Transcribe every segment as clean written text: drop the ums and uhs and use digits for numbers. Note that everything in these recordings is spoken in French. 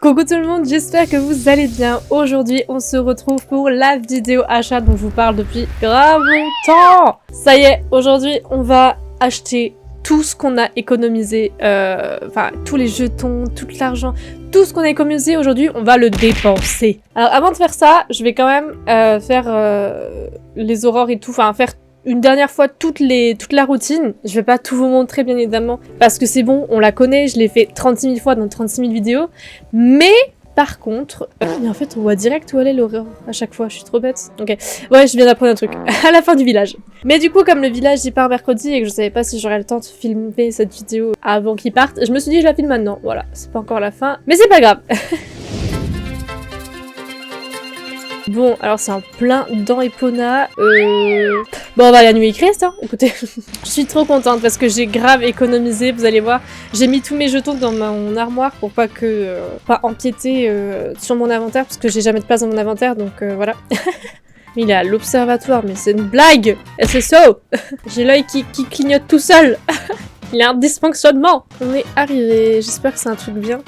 Coucou tout le monde, j'espère que vous allez bien. Aujourd'hui, on se retrouve pour la vidéo achat dont je vous parle depuis grave longtemps. Ça y est, aujourd'hui, on va acheter tout ce qu'on a économisé, enfin tous les jetons, tout l'argent, tout ce qu'on a économisé aujourd'hui, on va le dépenser. Alors avant de faire ça, je vais quand même faire les aurores et tout, enfin faire une dernière fois toute la routine. Je vais pas tout vous montrer bien évidemment parce que c'est bon, on la connaît, je l'ai fait 36 000 fois dans 36 000 vidéos. Mais par contre, en fait on voit direct où elle est l'aurore à chaque fois, je suis trop bête. Ok, ouais je viens d'apprendre un truc à la fin du village. Mais du coup comme le village il part mercredi et que je savais pas si j'aurais le temps de filmer cette vidéo avant qu'il parte, je me suis dit je la filme maintenant. Voilà, c'est pas encore la fin, mais c'est pas grave. Bon, alors c'est en plein dans Epona. Bon, on va la nuit écrire, hein. Écoutez, je suis trop contente parce que j'ai grave économisé. Vous allez voir, j'ai mis tous mes jetons dans mon armoire pour pas empiéter sur mon inventaire parce que j'ai jamais de place dans mon inventaire, donc voilà. Il est à l'observatoire, mais c'est une blague. SSO. J'ai l'œil qui clignote tout seul. Il y a un dysfonctionnement. On est arrivé. J'espère que c'est un truc bien.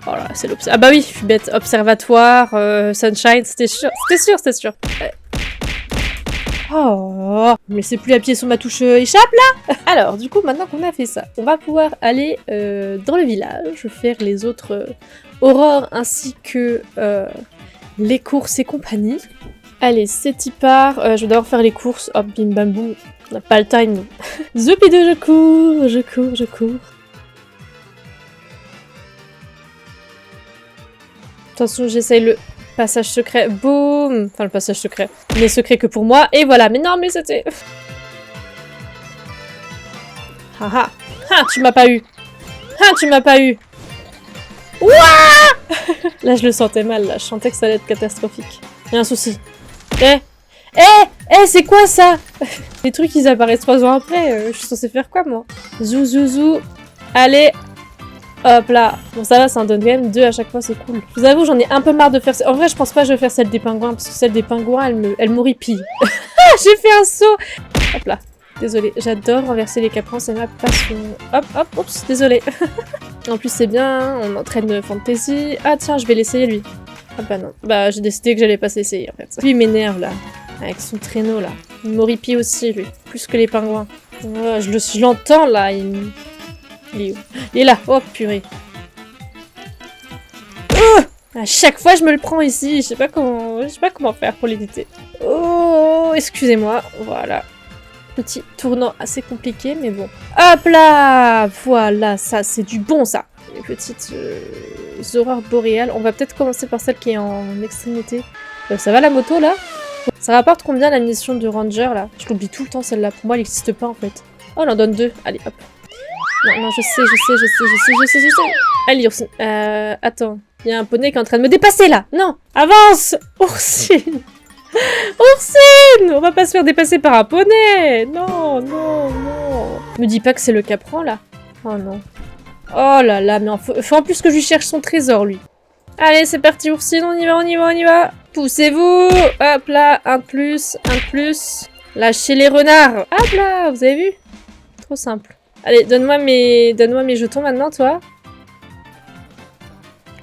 Oh là, c'est l'observatoire. Ah bah oui, je suis bête. Observatoire, Sunshine, c'était sûr. C'était sûr. Oh, mais c'est plus appuyer sur ma touche échappe là. Alors, du coup, maintenant qu'on a fait ça, on va pouvoir aller dans le village, faire les autres aurores ainsi que les courses et compagnie. Allez, c'est y part. Je vais d'abord faire les courses. Hop, bim bam boum. On n'a pas le time. Zoupidou, je cours. Attention, j'essaye le passage secret. Boum. Enfin, le passage secret. Il n'est secret que pour moi. Et voilà. Mais non, mais c'était... Haha. Ah, tu m'as pas eu. Ouah. Là, je le sentais mal. Là, je sentais que ça allait être catastrophique. Il y a un souci. C'est quoi ça? Les trucs, ils apparaissent 3 ans après. Je suis censée faire quoi, moi? Zou. Allez. Hop là. Bon ça va, ça en donne quand même 2 à chaque fois, c'est cool. Je vous avoue, j'en ai un peu marre de faire... En vrai, je pense pas que je vais faire celle des pingouins, parce que celle des pingouins, elle m'horripile. J'ai fait un saut. Hop là. Désolée, j'adore renverser les caprins, c'est ma passion. Hop, oups, désolée. En plus, c'est bien, on entraîne fantasy. Ah tiens, je vais l'essayer, lui. Ah bah non. Bah, j'ai décidé que j'allais pas s'essayer, en fait. Lui, il m'énerve, là. Avec son traîneau, là. Il m'horripile aussi, lui. Plus que les pingouins. Oh, je l'entends, là. Il est là. Oh, purée. À chaque fois, je me le prends ici. Je sais pas comment faire pour l'éviter. Oh, excusez-moi. Voilà. Petit tournant assez compliqué, mais bon. Hop là. Voilà, ça, c'est du bon, ça. Les petites aurores boréales. On va peut-être commencer par celle qui est en extrémité. Ça va, la moto, là? Ça rapporte combien, la mission de ranger, là? Je l'oublie tout le temps, celle-là. Pour moi, elle n'existe pas, en fait. Oh, on en donne 2. Allez, hop. Non, je sais. Allez, Ursine. Attends. Il y a un poney qui est en train de me dépasser, là. Non. Avance. Ursine. On va pas se faire dépasser par un poney. Non. Me dis pas que c'est le capran, là. Oh, non. Oh là là, mais faut en plus que je lui cherche son trésor, lui. Allez, c'est parti, Ursine. On y va. Poussez-vous. Hop là. Un de plus. Lâchez les renards. Hop là. Vous avez vu? Trop simple. Allez, donne-moi mes jetons maintenant, toi.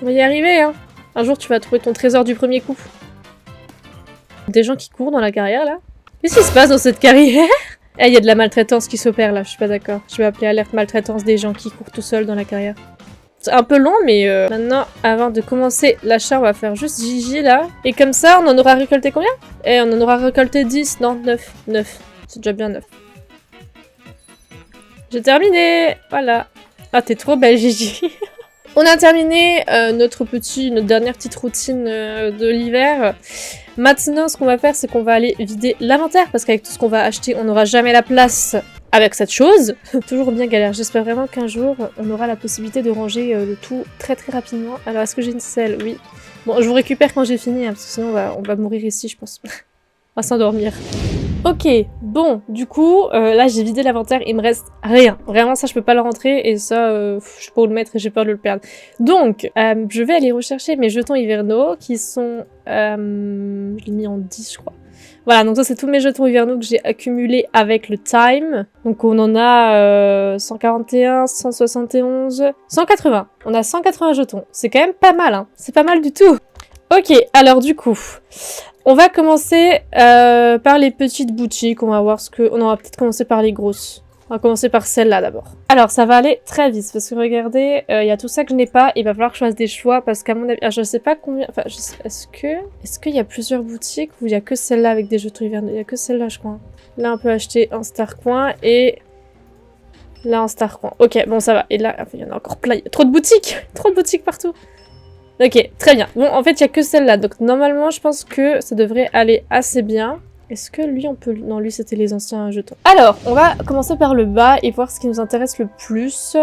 On va y arriver, hein. Un jour, tu vas trouver ton trésor du premier coup. Des gens qui courent dans la carrière, là. Qu'est-ce qui se passe dans cette carrière? Eh, il y a de la maltraitance qui s'opère, là. Je suis pas d'accord. Je vais appeler alerte maltraitance des gens qui courent tout seuls dans la carrière. C'est un peu long, mais maintenant, avant de commencer l'achat, on va faire juste Gigi, là. Et comme ça, on en aura récolté combien? Eh, on en aura récolté 10. Non, 9. 9. C'est déjà bien 9. J'ai terminé. Voilà. Ah, t'es trop belle, Gigi. On a terminé notre dernière petite routine de l'hiver. Maintenant, ce qu'on va faire, c'est qu'on va aller vider l'inventaire, parce qu'avec tout ce qu'on va acheter, on n'aura jamais la place avec cette chose. Toujours bien galère. J'espère vraiment qu'un jour, on aura la possibilité de ranger le tout très très rapidement. Alors, est-ce que j'ai une selle? Oui. Bon, je vous récupère quand j'ai fini, hein, parce que sinon, on va mourir ici, je pense. On va s'endormir. Ok, bon, du coup, là j'ai vidé l'inventaire, il me reste rien. Vraiment, ça je peux pas le rentrer et ça, je sais pas où le mettre et j'ai peur de le perdre. Donc, je vais aller rechercher mes jetons hivernaux qui sont... je l'ai mis en 10, je crois. Voilà, donc ça c'est tous mes jetons hivernaux que j'ai accumulés avec le time. Donc on en a 141, 171, 180. On a 180 jetons. C'est quand même pas mal, hein. C'est pas mal du tout. Ok, alors du coup, on va commencer par les petites boutiques. On va voir ce que... On va peut-être commencer par les grosses. On va commencer par celle-là d'abord. Alors, ça va aller très vite, parce que regardez, il y a tout ça que je n'ai pas, il va falloir que je fasse des choix, parce qu'à mon avis... je sais pas combien... Enfin, est-ce qu'il y a plusieurs boutiques, ou il y a que celle-là avec des jetons hivernaux? Il y a que celle-là, je crois. Là, on peut acheter un Star Coin, et... là, un Star Coin. Ok, bon, ça va. Et là, il y en a encore plein. Il y a trop de boutiques. Trop de boutiques partout. Ok, très bien. Bon, en fait, il n'y a que celle-là, donc normalement, je pense que ça devrait aller assez bien. Est-ce que lui, on peut... Non, lui, c'était les anciens jetons. Alors, on va commencer par le bas et voir ce qui nous intéresse le plus.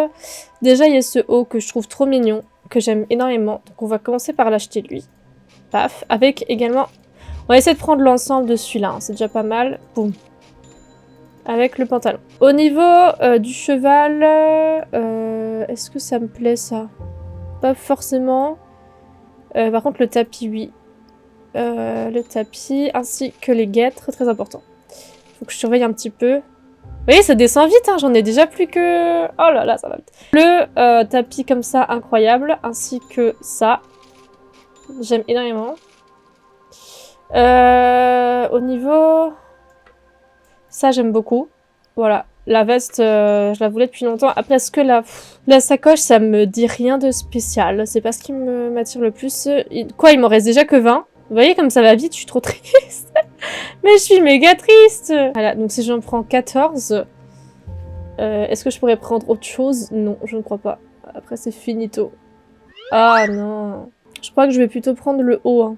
Déjà, il y a ce haut que je trouve trop mignon, que j'aime énormément. Donc, on va commencer par l'acheter, lui. Paf. Avec également... On va essayer de prendre l'ensemble de celui-là. Hein. C'est déjà pas mal. Boum. Avec le pantalon. Au niveau du cheval... est-ce que ça me plaît, ça? Pas forcément. Par contre, le tapis, oui. Le tapis, ainsi que les guêtres, très très important. Faut que je surveille un petit peu. Vous voyez, ça descend vite, hein, j'en ai déjà plus que... Oh là là, ça va vite. Le tapis comme ça, incroyable, ainsi que ça. J'aime énormément. Au niveau... Ça, j'aime beaucoup. Voilà. La veste, je la voulais depuis longtemps. Après, est-ce que la sacoche, ça me dit rien de spécial. C'est pas ce qui m'attire le plus. Quoi, il m'en reste déjà que 20. Vous voyez comme ça va vite, je suis trop triste. Mais je suis méga triste. Voilà, donc si j'en prends 14, est-ce que je pourrais prendre autre chose? Non, je ne crois pas. Après, c'est finito. Ah non. Je crois que je vais plutôt prendre le haut. Hein.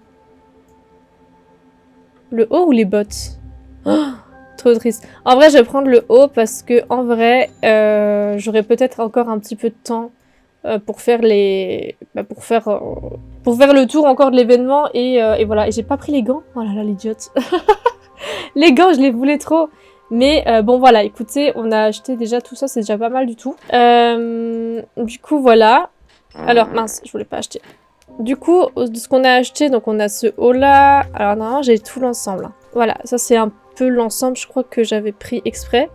Le haut ou les bottes? Oh, trop triste. En vrai, je vais prendre le haut parce que en vrai, j'aurai peut-être encore un petit peu de temps pour faire les... pour faire le tour encore de l'événement et voilà. Et j'ai pas pris les gants. Oh là là, l'idiote. Les gants, je les voulais trop. Mais bon, voilà, écoutez, on a acheté déjà tout ça, c'est déjà pas mal du tout. Du coup, voilà. Alors, mince, je voulais pas acheter. Du coup, de ce qu'on a acheté, donc on a ce haut-là. Alors, normalement, j'ai tout l'ensemble. Hein. Voilà, ça c'est un peu l'ensemble, je crois que j'avais pris exprès.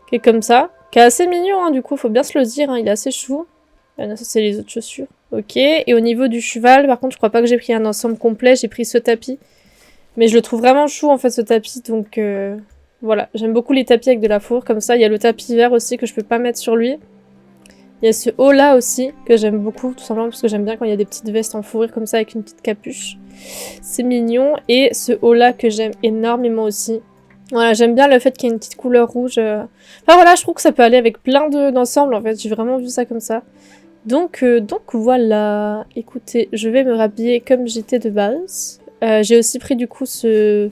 Qui est comme ça. Qui est assez mignon, hein, du coup, faut bien se le dire, hein, il est assez chou. Ah non, ça c'est les autres chaussures. Ok, et au niveau du cheval, par contre, je crois pas que j'ai pris un ensemble complet, j'ai pris ce tapis. Mais je le trouve vraiment chou, en fait, ce tapis, donc voilà. J'aime beaucoup les tapis avec de la fourre, comme ça. Il y a le tapis vert aussi, que je peux pas mettre sur lui. Il y a ce haut-là aussi, que j'aime beaucoup, tout simplement, parce que j'aime bien quand il y a des petites vestes en fourrure, comme ça, avec une petite capuche. C'est mignon. Et ce haut-là, que j'aime énormément aussi. Voilà, j'aime bien le fait qu'il y ait une petite couleur rouge. Enfin voilà, je trouve que ça peut aller avec plein d'ensembles, en fait. J'ai vraiment vu ça comme ça. Donc voilà, écoutez, je vais me rhabiller comme j'étais de base. J'ai aussi pris du coup ce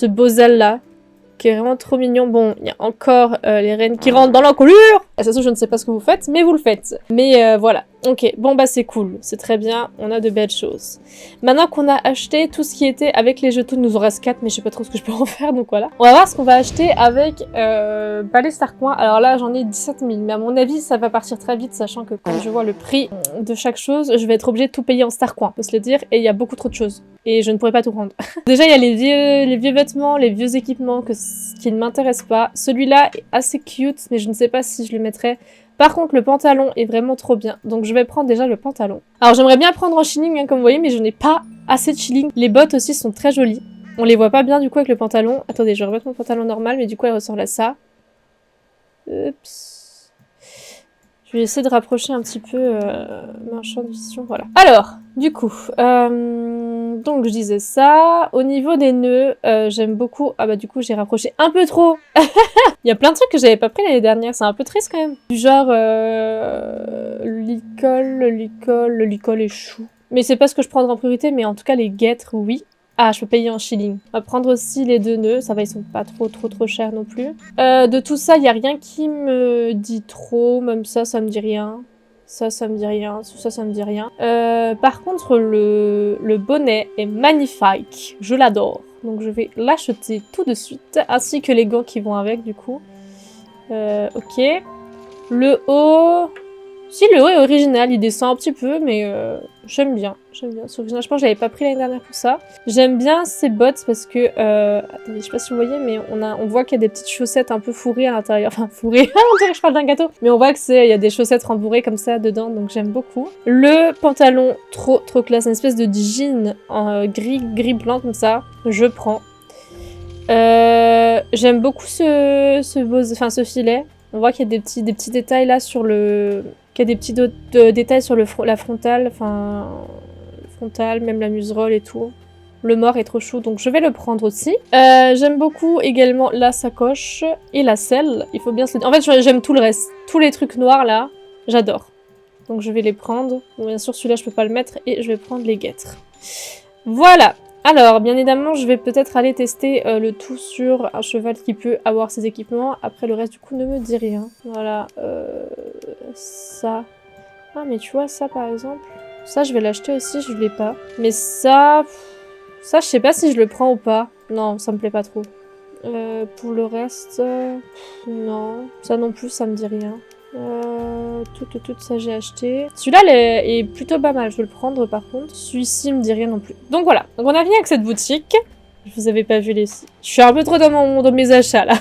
Bozal là, qui est vraiment trop mignon. Bon, il y a encore les reines qui rentrent dans l'encolure. De toute façon, je ne sais pas ce que vous faites, mais vous le faites. Mais voilà, ok, bon bah c'est cool, c'est très bien, on a de belles choses. Maintenant qu'on a acheté tout ce qui était avec les jetons, il nous en reste 4, mais je sais pas trop ce que je peux en faire, donc voilà. On va voir ce qu'on va acheter avec les Star Coins. Alors là, j'en ai 17 000, mais à mon avis, ça va partir très vite, sachant que quand je vois le prix de chaque chose, je vais être obligée de tout payer en Star Coins, faut se le dire, et il y a beaucoup trop de choses. Et je ne pourrais pas tout prendre. Déjà, il y a les vieux vêtements, les vieux équipements qui ne m'intéressent pas. Celui-là est assez cute, mais je ne sais pas si je le mettrai. Par contre, le pantalon est vraiment trop bien. Donc, je vais prendre déjà le pantalon. Alors, j'aimerais bien prendre en shilling, hein, comme vous voyez, mais je n'ai pas assez de shilling. Les bottes aussi sont très jolies. On les voit pas bien, du coup, avec le pantalon. Attendez, je vais remettre mon pantalon normal, mais du coup, elle ressemble à ça. Oups. Je vais essayer de rapprocher un petit peu mon champ de vision, voilà. Alors, du coup, donc je disais ça. Au niveau des nœuds, j'aime beaucoup... Ah bah du coup, j'ai rapproché un peu trop. Il y a plein de trucs que j'avais pas pris l'année dernière, c'est un peu triste quand même. Du genre, le licol et chou. Mais c'est pas ce que je prendrai en priorité, mais en tout cas, les guêtres, oui. Ah, je peux payer en shilling. On va prendre aussi les 2 nœuds. Ça va, ils sont pas trop chers non plus. De tout ça, il n'y a rien qui me dit trop. Même ça me dit rien. Ça me dit rien. Ça me dit rien. Par contre, le bonnet est magnifique. Je l'adore. Donc, je vais l'acheter tout de suite. Ainsi que les gants qui vont avec, du coup. Ok. Le haut... Si, le haut est original. Il descend un petit peu, mais j'aime bien. J'aime bien. Sauf que je pense que j'avais pas pris l'année dernière pour ça. J'aime bien ces bottes parce que... Attendez, je sais pas si vous voyez, mais on voit qu'il y a des petites chaussettes un peu fourrées à l'intérieur. Enfin, fourrées, on dirait que je parle d'un gâteau. Mais on voit que il y a des chaussettes rembourrées comme ça dedans, donc j'aime beaucoup. Le pantalon, trop classe. Une espèce de jean en gris blanc comme ça. Je prends. J'aime beaucoup ce filet. On voit qu'il y a des petits détails là sur le... Qu'il y a des petits détails sur la frontale, enfin... frontale, même la muserolle et tout. Le mort est trop chou, donc je vais le prendre aussi. J'aime beaucoup également la sacoche et la selle. Il faut bien se le dire. En fait, j'aime tout le reste. Tous les trucs noirs là, j'adore. Donc je vais les prendre. Bon, bien sûr, celui-là, je peux pas le mettre et je vais prendre les guêtres. Voilà. Alors, bien évidemment, je vais peut-être aller tester le tout sur un cheval qui peut avoir ses équipements. Après, le reste, du coup, ne me dit rien. Voilà. Ça. Ah, mais tu vois, ça, par exemple. Ça, je vais l'acheter aussi, je l'ai pas. Mais ça... Ça, je sais pas si je le prends ou pas. Non, ça me plaît pas trop. Pour le reste... non. Ça non plus, ça me dit rien. Tout ça j'ai acheté. Celui-là est plutôt pas mal, je vais le prendre par contre. Celui-ci me dit rien non plus. Donc voilà, donc on a fini avec cette boutique. Je vous avais pas vu les... Je suis un peu trop dans mes achats là.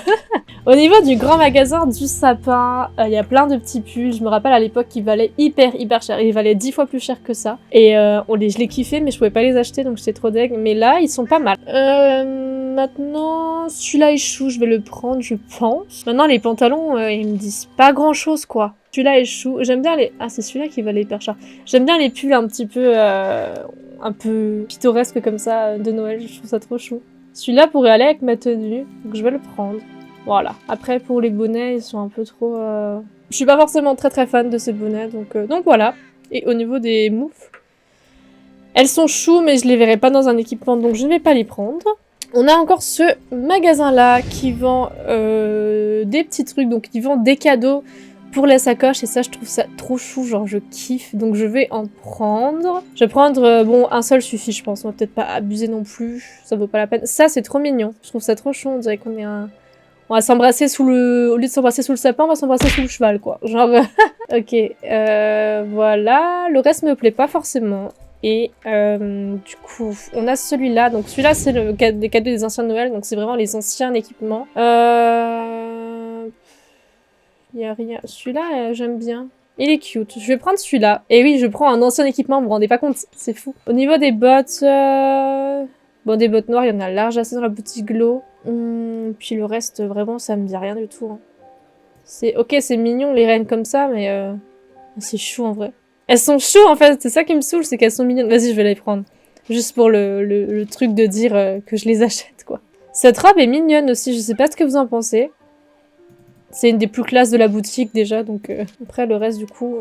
Au niveau du grand magasin du sapin, il y a plein de petits pulls. Je me rappelle à l'époque qu'ils valaient hyper cher. Ils valaient 10 fois plus cher que ça. Et je les kiffais mais je pouvais pas les acheter donc j'étais trop deg. Mais là, ils sont pas mal. Maintenant, celui-là est chou, je vais le prendre, je pense. Maintenant, les pantalons, ils me disent pas grand-chose, quoi. Celui-là est chou. J'aime bien les... Ah, c'est celui-là qui valait hyper cher. J'aime bien les pulls un petit peu... un peu pittoresques comme ça, de Noël. Je trouve ça trop chou. Celui-là pourrait aller avec ma tenue, donc je vais le prendre. Voilà. Après, pour les bonnets, ils sont un peu trop... Je suis pas forcément très fan de ces bonnets, donc voilà. Et au niveau des moufles, elles sont choues, mais je les verrai pas dans un équipement, donc je ne vais pas les prendre. On a encore ce magasin-là qui vend des petits trucs, donc qui vend des cadeaux pour la sacoche, et ça, je trouve ça trop chou, genre je kiffe, donc je vais en prendre. Je vais prendre, bon, un seul suffit, je pense, on va peut-être pas abuser non plus, ça vaut pas la peine. Ça, c'est trop mignon, je trouve ça trop chou, on dirait qu'on est un... On va s'embrasser sous le... Au lieu de s'embrasser sous le sapin, on va s'embrasser sous le cheval, quoi. Genre... Ok, voilà, le reste me plaît pas forcément. Et du coup, on a celui-là. Donc celui-là, c'est le des cadeaux des anciens de Noël. Donc c'est vraiment les anciens équipements. Il y a rien. Celui-là, j'aime bien. Il est cute. Je vais prendre celui-là. Et oui, je prends un ancien équipement. Vous vous rendez pas compte? C'est fou. Au niveau des bottes... Bon, des bottes noires, il y en a large assez dans la boutique Glow. Puis le reste, vraiment, ça me dit rien du tout. Hein. C'est... Ok, c'est mignon, les reines comme ça, mais... C'est chou, en vrai. Elles sont chaudes en fait, c'est ça qui me saoule, c'est qu'elles sont mignonnes. Vas-y, je vais les prendre. Juste pour le truc de dire que je les achète, quoi. Cette robe est mignonne aussi, je sais pas ce que vous en pensez. C'est une des plus classes de la boutique déjà, donc après le reste du coup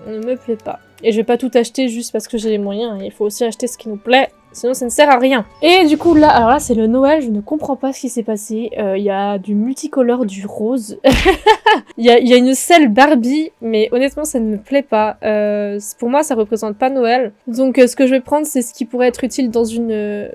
ne me plaît pas. Et je vais pas tout acheter juste parce que j'ai les moyens, il faut aussi acheter ce qui nous plaît. Sinon, ça ne sert à rien. Et du coup, là, alors là, c'est le Noël. Je ne comprends pas ce qui s'est passé. Il y a du multicolore, du rose. Il y a une selle Barbie, mais honnêtement, ça ne me plaît pas. Pour moi, ça représente pas Noël. Donc, ce que je vais prendre, c'est ce qui pourrait être utile dans une...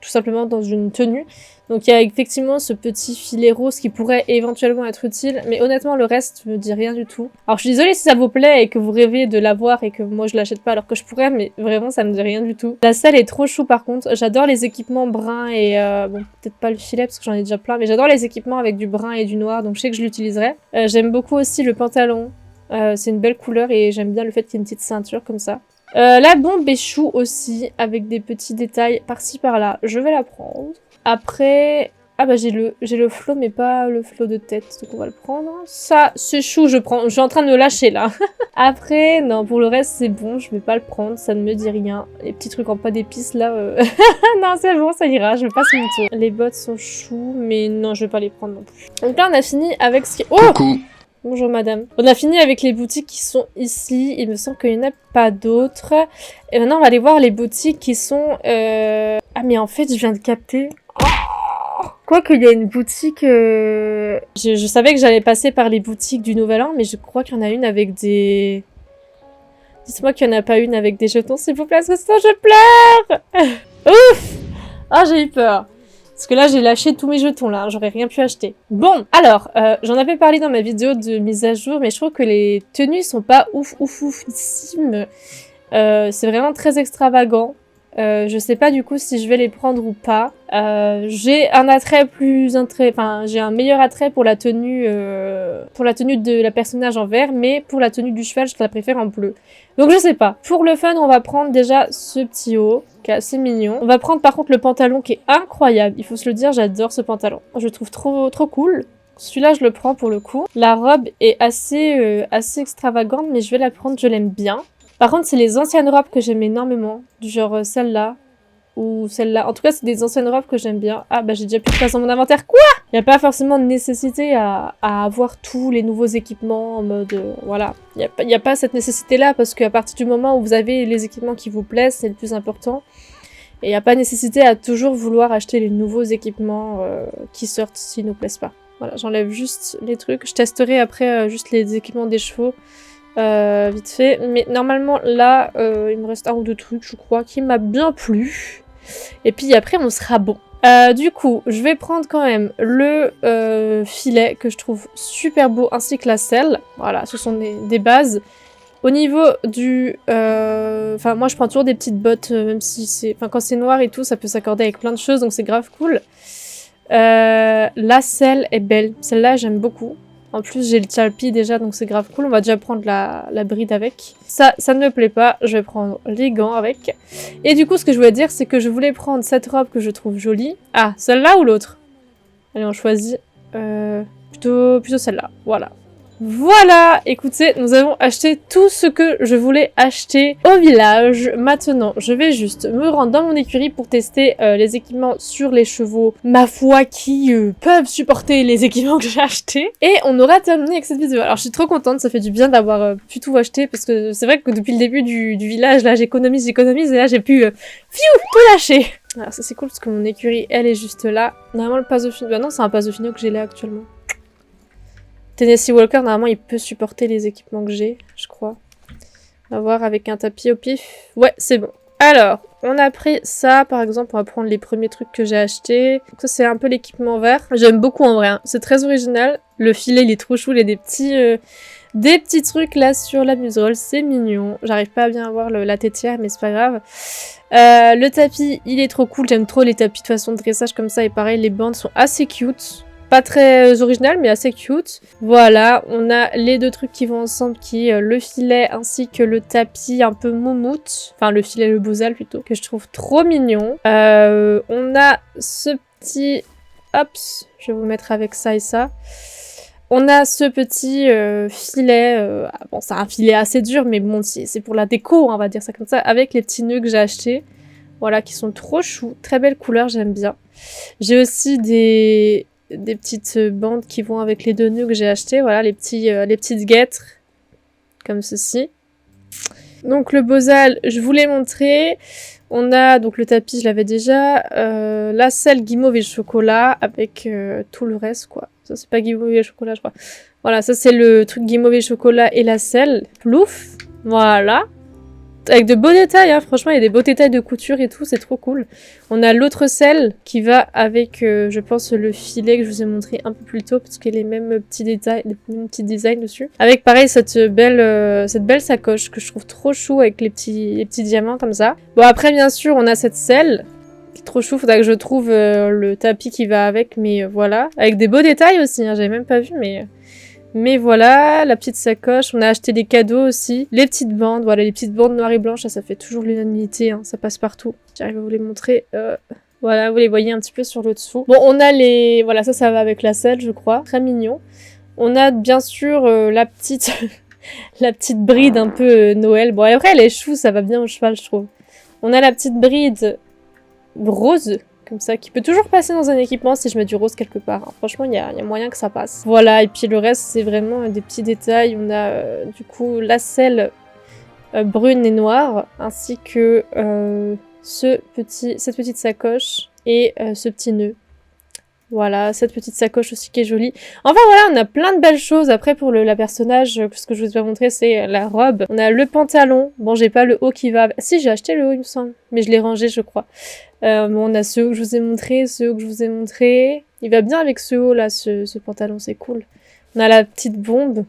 tout simplement dans une tenue. Donc il y a effectivement ce petit filet rose qui pourrait éventuellement être utile, mais honnêtement le reste me dit rien du tout. Alors je suis désolée si ça vous plaît et que vous rêvez de l'avoir et que moi je l'achète pas alors que je pourrais, mais vraiment ça me dit rien du tout. La selle est trop chou par contre, j'adore les équipements bruns et bon peut-être pas le filet parce que j'en ai déjà plein, mais j'adore les équipements avec du brun et du noir, donc je sais que je l'utiliserai. J'aime beaucoup aussi le pantalon, c'est une belle couleur et j'aime bien le fait qu'il y ait une petite ceinture comme ça. La bombe est chou aussi, avec des petits détails par-ci par-là. Je vais la prendre. Après... Ah bah j'ai le flot, mais pas le flot de tête, donc on va le prendre. Ça, c'est chou, je suis en train de me lâcher là. Après, non, pour le reste, c'est bon, je vais pas le prendre, ça ne me dit rien. Les petits trucs en pas d'épices là... non, c'est bon, ça ira, je passe mon tour. Les bottes sont chou, mais non, je vais pas les prendre non plus. Donc là, on a fini avec ce qui... Oh! Coucou. Bonjour madame. On a fini avec les boutiques qui sont ici. Il me semble qu'il n'y en a pas d'autres. Et maintenant, on va aller voir les boutiques qui sont... Ah mais en fait, je viens de capter... Oh, quoi qu'il y a une boutique... Je savais que j'allais passer par les boutiques du Nouvel An, mais je crois qu'il y en a une avec des... Dites-moi qu'il n'y en a pas une avec des jetons, s'il vous plaît, parce que sinon je pleure. Ouf. Ah, j'ai eu peur. Parce que là, j'ai lâché tous mes jetons, là. J'aurais rien pu acheter. Bon, alors, j'en avais parlé dans ma vidéo de mise à jour, mais je trouve que les tenues sont pas ouf. C'est vraiment très extravagant. Je sais pas du coup si je vais les prendre ou pas. J'ai un attrait enfin j'ai un meilleur attrait pour la tenue de la personnage en vert, mais pour la tenue du cheval, je la préfère en bleu. Donc je sais pas. Pour le fun, on va prendre déjà ce petit haut qui est assez mignon. On va prendre par contre le pantalon qui est incroyable. Il faut se le dire, j'adore ce pantalon. Je le trouve trop cool. Celui-là, je le prends pour le coup. La robe est assez extravagante, mais je vais la prendre, je l'aime bien. Par contre, c'est les anciennes robes que j'aime énormément, du genre celle-là ou celle-là. En tout cas, c'est des anciennes robes que j'aime bien. Ah bah j'ai déjà plus de place dans mon inventaire. Quoi? Il n'y a pas forcément de nécessité à avoir tous les nouveaux équipements en mode... voilà. Il n'y a pas cette nécessité-là parce qu'à partir du moment où vous avez les équipements qui vous plaisent, c'est le plus important. Et il n'y a pas nécessité à toujours vouloir acheter les nouveaux équipements qui sortent s'ils nous plaisent pas. Voilà, j'enlève juste les trucs. Je testerai après juste les équipements des chevaux. Vite fait, mais normalement là il me reste un ou deux trucs je crois qui m'a bien plu et puis après on sera bon. Du coup je vais prendre quand même le filet que je trouve super beau ainsi que la selle, voilà ce sont des bases. Au niveau du... Enfin moi je prends toujours des petites bottes même si c'est... Enfin quand c'est noir et tout ça peut s'accorder avec plein de choses donc c'est grave cool. La selle est belle, celle-là j'aime beaucoup. En plus, j'ai le Chalpi déjà, donc c'est grave cool. On va déjà prendre la bride avec. Ça ne me plaît pas. Je vais prendre les gants avec. Et du coup, ce que je voulais dire, c'est que je voulais prendre cette robe que je trouve jolie. Ah, celle-là ou l'autre? Allez, on choisit plutôt celle-là. Voilà. Voilà, écoutez, nous avons acheté tout ce que je voulais acheter au village. Maintenant, je vais juste me rendre dans mon écurie pour tester les équipements sur les chevaux, ma foi, qui peuvent supporter les équipements que j'ai achetés. Et on aura terminé avec cette vidéo. Alors, je suis trop contente, ça fait du bien d'avoir pu tout acheter, parce que c'est vrai que depuis le début du village, là, j'économise, et là, j'ai pu tout lâcher. Alors, ça, c'est cool, parce que mon écurie, elle est juste là. Normalement, le Pasofino... Bah non, c'est un Pasofino que j'ai là, actuellement. Tennessee Walker, normalement, il peut supporter les équipements que j'ai, je crois. On va voir avec un tapis au pif. Ouais, c'est bon. Alors, on a pris ça, par exemple. On va prendre les premiers trucs que j'ai achetés. Ça, c'est un peu l'équipement vert. J'aime beaucoup, en vrai. Hein. C'est très original. Le filet, il est trop chou. Il y a des petits trucs, là, sur la muserolle. C'est mignon. J'arrive pas à bien voir la tétière, mais c'est pas grave. Le tapis, il est trop cool. J'aime trop les tapis de façon de dressage comme ça. Et pareil, les bandes sont assez cute. Pas très original, mais assez cute. Voilà, on a les deux trucs qui vont ensemble, qui est le filet ainsi que le tapis un peu moumoute. Enfin, le filet, le bozal plutôt, que je trouve trop mignon. On a ce petit... Hop, je vais vous mettre avec ça et ça. On a ce petit filet, bon c'est un filet assez dur, mais bon c'est pour la déco, on va dire ça comme ça, avec les petits nœuds que j'ai achetés. Voilà, qui sont trop choux, très belle couleur, j'aime bien. J'ai aussi des petites bandes qui vont avec les deux nœuds que j'ai achetés. Voilà, les petites guêtres, comme ceci. Donc le bozal, je vous l'ai montré. On a donc le tapis, je l'avais déjà. La selle guimauve et chocolat avec tout le reste, quoi. Ça, c'est pas guimauve et chocolat, je crois. Voilà, ça, c'est le truc guimauve et chocolat et la selle. Plouf. Voilà. Avec de beaux détails, hein. Franchement, il y a des beaux détails de couture et tout, c'est trop cool. On a l'autre selle qui va avec, je pense, le filet que je vous ai montré un peu plus tôt, parce qu'il y a les mêmes petits détails, les mêmes petits designs dessus. Avec, pareil, cette belle sacoche que je trouve trop chou avec les petits diamants comme ça. Bon, après, bien sûr, on a cette selle qui est trop chou. Faudra que je trouve le tapis qui va avec, mais voilà. Avec des beaux détails aussi, hein. J'avais même pas vu, mais voilà, la petite sacoche, on a acheté des cadeaux aussi. Les petites bandes, voilà, les petites bandes noires et blanches, ça fait toujours l'unanimité, hein, ça passe partout. J'arrive à vous les montrer. Voilà, vous les voyez un petit peu sur le dessous. Bon, on a les... Voilà, ça va avec la selle, je crois. Très mignon. On a bien sûr la petite... la petite bride un peu Noël. Bon, après, elle est chou, ça va bien au cheval, je trouve. On a la petite bride rose, comme ça, qui peut toujours passer dans un équipement si je mets du rose quelque part. Hein. Franchement, il y a moyen que ça passe. Voilà, et puis le reste, c'est vraiment des petits détails. On a du coup la selle brune et noire, ainsi que cette petite sacoche et ce petit nœud. Voilà, cette petite sacoche aussi qui est jolie. Enfin voilà, on a plein de belles choses. Après pour la personnage, ce que je vous ai montré, c'est la robe. On a le pantalon. Bon, j'ai pas le haut qui va... Si, j'ai acheté le haut, il me semble. Mais je l'ai rangé, je crois. Bon, on a ce haut que je vous ai montré, ce haut que je vous ai montré. Il va bien avec ce haut là, ce pantalon, c'est cool. On a la petite bombe.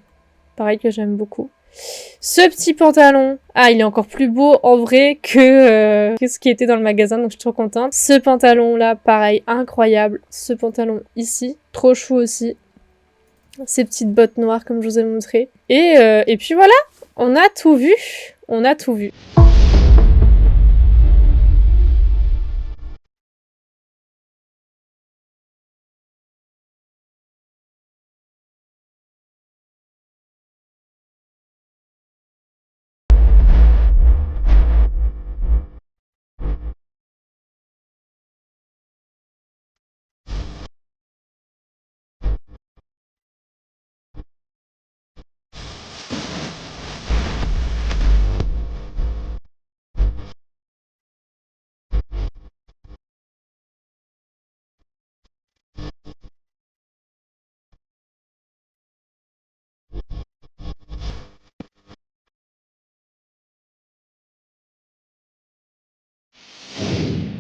Pareil que j'aime beaucoup. Ce petit pantalon, ah, il est encore plus beau en vrai que ce qui était dans le magasin, donc je suis trop contente. Ce pantalon-là, pareil, incroyable. Ce pantalon ici, trop chou aussi. Ces petites bottes noires comme je vous ai montré. Et puis voilà, on a tout vu. On a tout vu.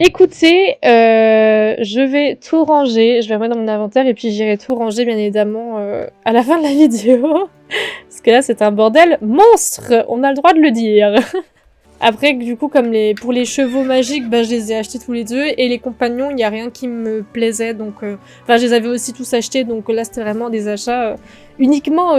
Écoutez, je vais tout ranger, je vais remettre dans mon inventaire et puis j'irai tout ranger bien évidemment à la fin de la vidéo. Parce que là c'est un bordel monstre, on a le droit de le dire. Après du coup comme pour les chevaux magiques, bah, je les ai achetés tous les deux et les compagnons il n'y a rien qui me plaisait donc... Enfin je les avais aussi tous achetés donc là c'était vraiment des achats uniquement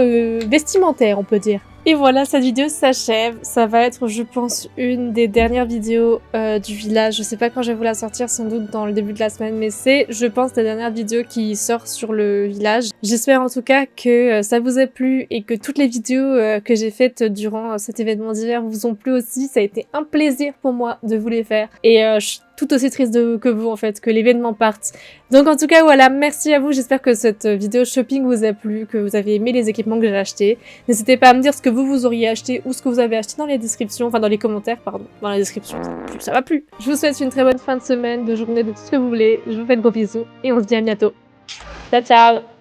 vestimentaires on peut dire. Et voilà, cette vidéo s'achève. Ça va être, je pense, une des dernières vidéos du village. Je sais pas quand je vais vous la sortir, sans doute dans le début de la semaine, mais c'est, je pense, la dernière vidéo qui sort sur le village. J'espère en tout cas que ça vous a plu et que toutes les vidéos que j'ai faites durant cet événement d'hiver vous ont plu aussi. Ça a été un plaisir pour moi de vous les faire. Et je suis tout aussi triste que vous, en fait, que l'événement parte. Donc en tout cas, voilà, merci à vous. J'espère que cette vidéo shopping vous a plu, que vous avez aimé les équipements que j'ai achetés. N'hésitez pas à me dire ce que vous auriez acheté ou ce que vous avez acheté dans les descriptions, enfin dans les commentaires, pardon, dans la description, ça va plus. Je vous souhaite une très bonne fin de semaine, de journée, de tout ce que vous voulez. Je vous fais de gros bisous et on se dit à bientôt. Ciao, ciao!